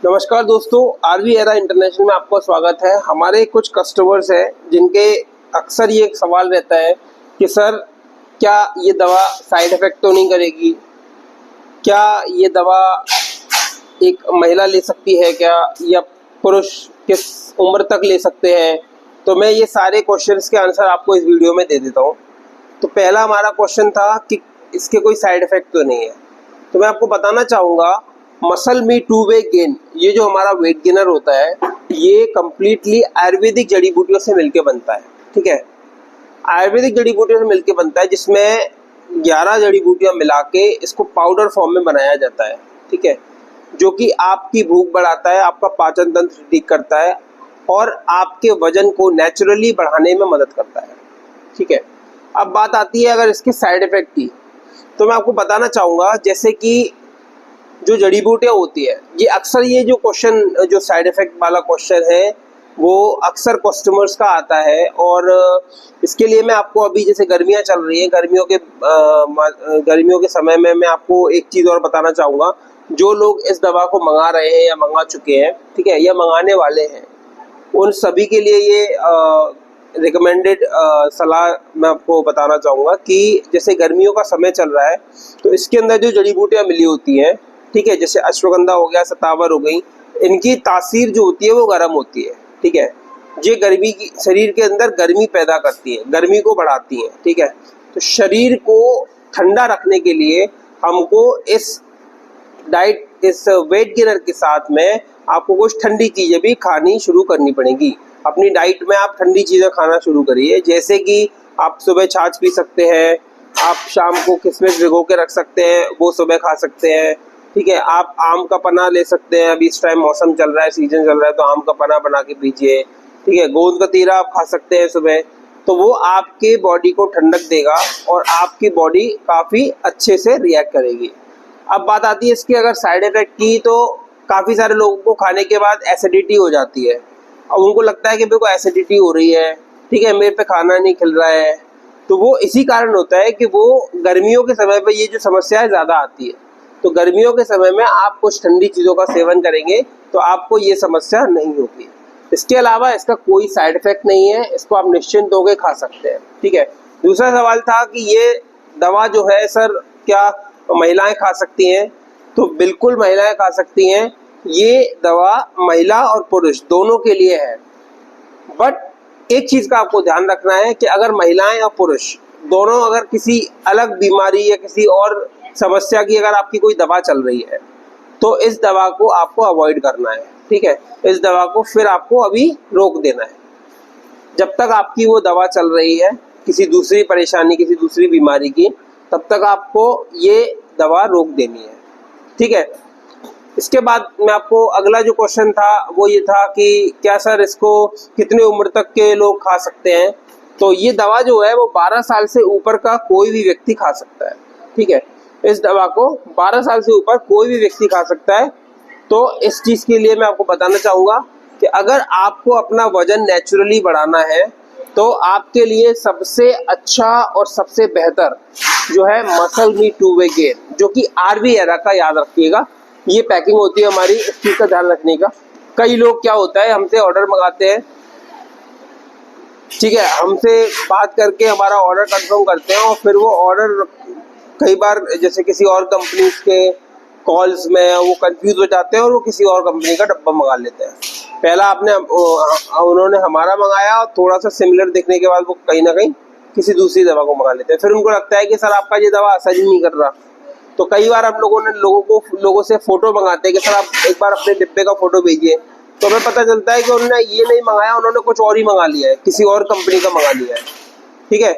नमस्कार दोस्तों, RV era international में आपका स्वागत है। हमारे कुछ कस्टमर्स हैं जिनके अक्सर ये एक सवाल रहता है कि सर क्या ये दवा साइड इफ़ेक्ट तो नहीं करेगी, क्या ये दवा एक महिला ले सकती है क्या, या पुरुष किस उम्र तक ले सकते हैं। तो मैं ये सारे क्वेश्चंस के आंसर आपको इस वीडियो में दे देता हूँ। तो पहला हमारा क्वेश्चन था कि इसके कोई साइड इफ़ेक्ट तो नहीं है। तो मैं आपको बताना चाहूँगा, मसल मी टू वे गेन, ये जो हमारा वेट गेनर होता है ये कम्प्लीटली आयुर्वेदिक जड़ी बूटियों से मिलके बनता है। ठीक है, आयुर्वेदिक जड़ी बूटियों से मिलके बनता है, जिसमें 11 जड़ी बूटियां मिला के इसको पाउडर फॉर्म में बनाया जाता है। ठीक है, जो कि आपकी भूख बढ़ाता है, आपका पाचन तंत्र ठीक करता है और आपके वजन को नेचुरली बढ़ाने में मदद करता है। ठीक है, अब बात आती है अगर इसके साइड इफेक्ट की, तो मैं आपको बताना चाहूँगा जैसे कि जो जड़ी बूटियाँ होती है, ये अक्सर ये जो क्वेश्चन, जो साइड इफ़ेक्ट वाला क्वेश्चन है वो अक्सर कस्टमर्स का आता है। और इसके लिए मैं आपको अभी जैसे गर्मियाँ चल रही हैं, गर्मियों के समय में मैं आपको एक चीज़ और बताना चाहूँगा। जो लोग इस दवा को मंगा रहे हैं या मंगा चुके हैं, ठीक है, या मंगाने वाले हैं, उन सभी के लिए ये रिकमेंडेड सलाह मैं आपको बताना चाहूँगा कि जैसे गर्मियों का समय चल रहा है तो इसके अंदर जो जड़ी बूटियाँ मिली होती हैं, ठीक है, जैसे अश्वगंधा हो गया, सतावर हो गई, इनकी तासीर जो होती है वो गर्म होती है। ठीक है, ये गर्मी की शरीर के अंदर गर्मी पैदा करती है, गर्मी को बढ़ाती है। ठीक है, तो शरीर को ठंडा रखने के लिए हमको इस वेट गेनर के साथ में आपको कुछ ठंडी चीज़ें भी खानी शुरू करनी पड़ेगी। अपनी डाइट में आप ठंडी चीज़ें खाना शुरू करिए, जैसे कि आप सुबह छाछ पी सकते हैं, आप शाम को किशमिश भिगो के रख सकते हैं, वो सुबह खा सकते हैं। ठीक है, आप आम का पन्ना ले सकते हैं, अभी इस टाइम मौसम चल रहा है, सीजन चल रहा है, तो आम का पन्ना बना के पीजिए। ठीक है, गोंद का तीरा आप खा सकते हैं सुबह, तो वो आपके बॉडी को ठंडक देगा और आपकी बॉडी काफ़ी अच्छे से रिएक्ट करेगी। अब बात आती है इसकी अगर साइड इफ़ेक्ट की, तो काफ़ी सारे लोगों को खाने के बाद एसिडिटी हो जाती है और उनको लगता है कि मेरे को एसिडिटी हो रही है, ठीक है, मेरे पे खाना नहीं खिल रहा है। तो वो इसी कारण होता है कि वो गर्मियों के समय पे ये जो समस्या है ज़्यादा आती है। तो गर्मियों के समय में आप कुछ ठंडी चीज़ों का सेवन करेंगे तो आपको ये समस्या नहीं होगी। इसके अलावा इसका कोई साइड इफ़ेक्ट नहीं है, इसको आप निश्चिंत होकर खा सकते हैं। ठीक है, दूसरा सवाल था कि ये दवा जो है सर क्या महिलाएं खा सकती हैं? तो बिल्कुल महिलाएं खा सकती हैं। ये दवा महिला और पुरुष दोनों के लिए है। बट एक चीज़ का आपको ध्यान रखना है कि अगर महिलाएं और पुरुष दोनों अगर किसी अलग बीमारी या किसी और समस्या की अगर आपकी कोई दवा चल रही है तो इस दवा को आपको अवॉइड करना है। ठीक है, इस दवा को फिर आपको अभी रोक देना है। जब तक आपकी वो दवा चल रही है किसी दूसरी परेशानी, किसी दूसरी बीमारी की, तब तक आपको ये दवा रोक देनी है। ठीक है, इसके बाद मैं आपको अगला जो क्वेश्चन था वो ये था कि क्या सर इसको कितने उम्र तक के लोग खा सकते हैं? तो ये दवा जो है वो 12 साल से ऊपर का कोई भी व्यक्ति खा सकता है। ठीक है, इस दवा को 12 साल से ऊपर कोई भी व्यक्ति खा सकता है। तो इस चीज़ के लिए मैं आपको बताना चाहूँगा कि अगर आपको अपना वजन नेचुरली बढ़ाना है तो आपके लिए सबसे अच्छा और सबसे बेहतर जो है मसल मी टू वे गेन, जो कि आरवी एरा का, याद रखिएगा, ये पैकिंग होती है हमारी, इस चीज़ का ध्यान रखने का। कई लोग क्या होता है हमसे ऑर्डर मंगाते हैं, ठीक है, हमसे बात करके हमारा ऑर्डर कंफर्म करते हैं और फिर वो ऑर्डर कई बार जैसे किसी और कंपनी के कॉल्स में वो कंफ्यूज हो जाते हैं और वो किसी और कंपनी का डब्बा मंगा लेते हैं। पहला उन्होंने हमारा मंगाया और थोड़ा सा सिमिलर देखने के बाद वो कहीं ना कहीं किसी दूसरी दवा को मंगा लेते हैं। फिर उनको लगता है कि सर आपका ये दवा असर ही नहीं कर रहा। तो कई बार हम लोगों से फ़ोटो मंगाते हैं कि सर आप एक बार अपने डिब्बे का फ़ोटो भेजिए, तो हमें पता चलता है कि उन्होंने ये नहीं मंगाया, उन्होंने कुछ और ही मंगा लिया है, किसी और कंपनी का मंगा लिया है। ठीक है,